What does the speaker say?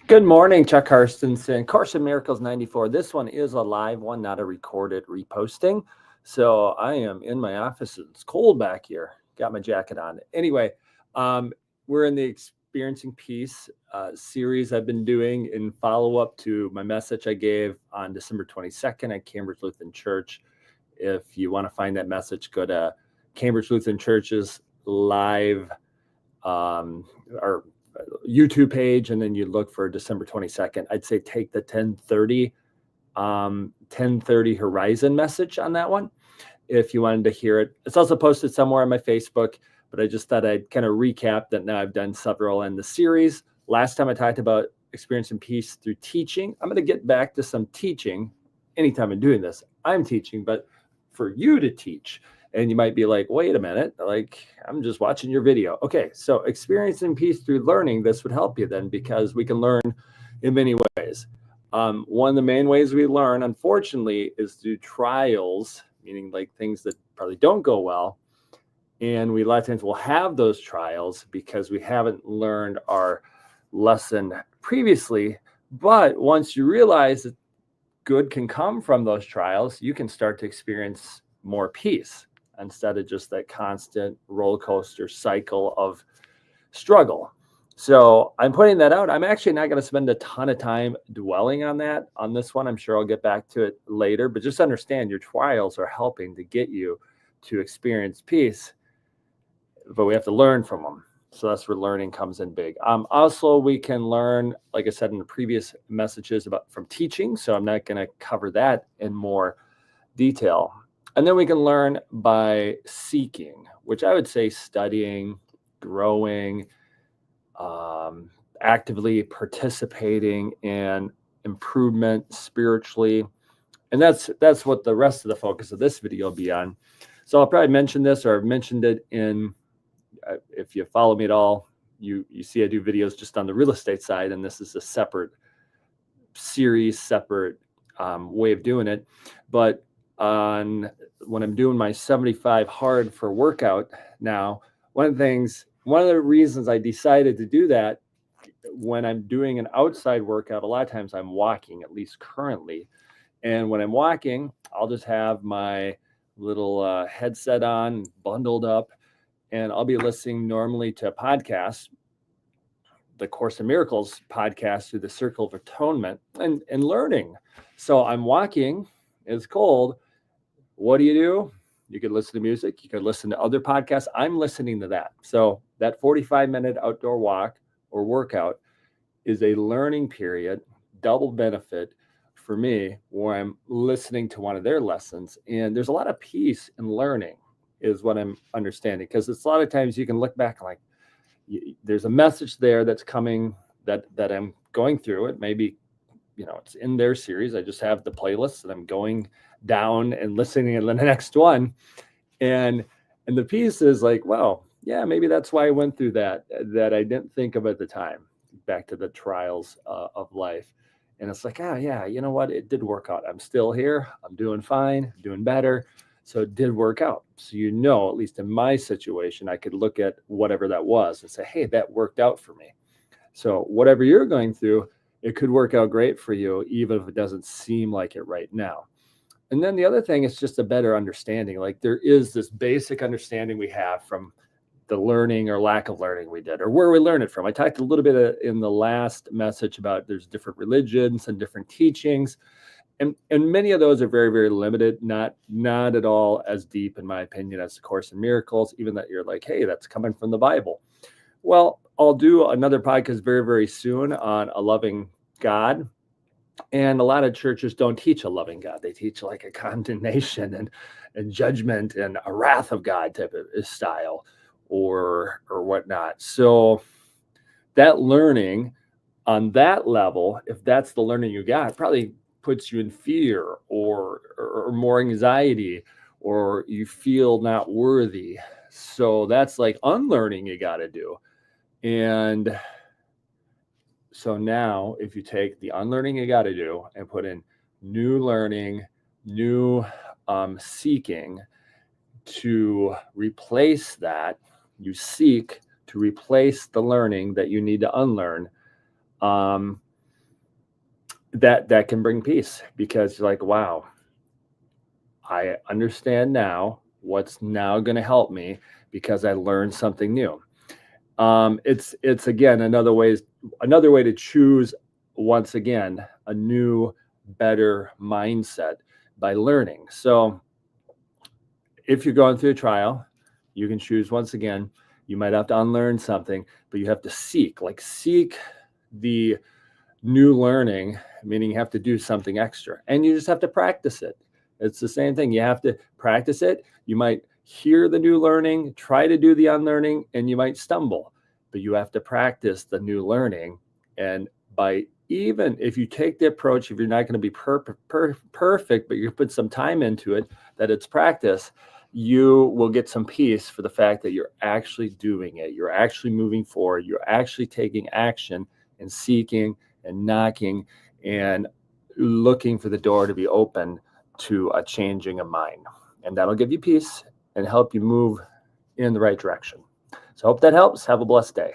Good morning, Chuck Karstensen. Course in Miracles 94. This one is a live one, not a recorded reposting. So I am in my office. It's cold back here. Got my jacket on. Anyway, um, we're in the Experiencing Peace series I've been doing in follow-up to my message I gave on December 22nd at Cambridge Lutheran Church. If you want to find that message, go to Cambridge Lutheran Church's live or YouTube page, and then you look for December 22nd. I'd say take the 1030 Horizon message on that one if you wanted to hear it. It's also posted somewhere on my Facebook, but I just thought I'd kind of recap that now I've done several in the series. Last time I talked about experiencing peace through teaching. I'm going to get back to some teaching. Anytime I'm doing this, I'm teaching, but for you to teach. And you might be like, wait a minute, like I'm just watching your video. Okay, so experiencing peace through learning, this would help you then because we can learn in many ways. One of the main ways we learn, unfortunately, is through trials, meaning like things that probably don't go well. And we a lot of times will have those trials because we haven't learned our lesson previously. But once you realize that good can come from those trials, you can start to experience more peace instead of just that constant roller coaster cycle of struggle. So I'm putting that out. I'm actually not going to spend a ton of time dwelling on that on this one. I'm sure I'll get back to it later, but just understand your trials are helping to get you to experience peace, but we have to learn from them. So that's where learning comes in big. Also, we can learn, like I said in the previous messages, about from teaching. So I'm not going to cover that in more detail. And then we can learn by seeking, which I would say studying, growing, actively participating in improvement spiritually. And that's what the rest of the focus of this video will be on. So I'll probably mention this, or I've mentioned it in, if you follow me at all, you see I do videos just on the real estate side, and this is a separate series, separate way of doing it. But on when I'm doing my 75 hard for workout now, one of the reasons I decided to do that, when I'm doing an outside workout, a lot of times I'm walking, at least currently. And when I'm walking, I'll just have my little headset on, bundled up, and I'll be listening normally to a podcast, the Course in Miracles podcast through the Circle of Atonement, and learning. So I'm walking, it's cold. What do? You could listen to music. You could listen to other podcasts. I'm listening to that. So that 45-minute outdoor walk or workout is a learning period, double benefit for me, where I'm listening to one of their lessons. And there's a lot of peace in learning is what I'm understanding. Because it's a lot of times you can look back like there's a message there that's coming that I'm going through. It maybe, it's in their series. I just have the playlist that I'm going down and listening to the next one. And the piece is like, well, yeah, maybe that's why I went through that I didn't think of at the time, back to the trials of life. And it's like, yeah, you know what? It did work out. I'm still here. I'm doing fine, doing better. So it did work out. So, at least in my situation, I could look at whatever that was and say, hey, that worked out for me. So whatever you're going through, it could work out great for you, even if it doesn't seem like it right now. And then the other thing is just a better understanding. Like there is this basic understanding we have from the learning or lack of learning we did, or where we learned it from. I talked a little bit in the last message about there's different religions and different teachings. And many of those are very, very limited, not at all as deep, in my opinion, as the Course in Miracles, even that you're like, hey, that's coming from the Bible. Well, I'll do another podcast very, very soon on a loving God. And a lot of churches don't teach a loving God. They teach like a condemnation and judgment and a wrath of God type of style or whatnot. So that learning on that level, if that's the learning you got, probably puts you in fear or more anxiety, or you feel not worthy. So that's like unlearning you got to do. And so now if you take the unlearning you got to do and put in new learning, new seeking to replace that, you seek to replace the learning that you need to unlearn. that can bring peace, because you're like, wow, I understand now what's now going to help me because I learned something new. It's again another way to choose, once again, a new, better mindset by learning. So if you're going through a trial, you can choose, once again, you might have to unlearn something, but you have to seek the new learning, meaning you have to do something extra, and you just have to practice it. It's the same thing. You have to practice it. You might hear the new learning, try to do the unlearning, and you might stumble, but you have to practice the new learning. And by, even if you take the approach, if you're not going to be perfect, but you put some time into it, that it's practice, you will get some peace for the fact that you're actually doing it. You're actually moving forward. You're actually taking action and seeking and knocking and looking for the door to be open to a changing of mind. And that'll give you peace and help you move in the right direction. So I hope that helps. Have a blessed day.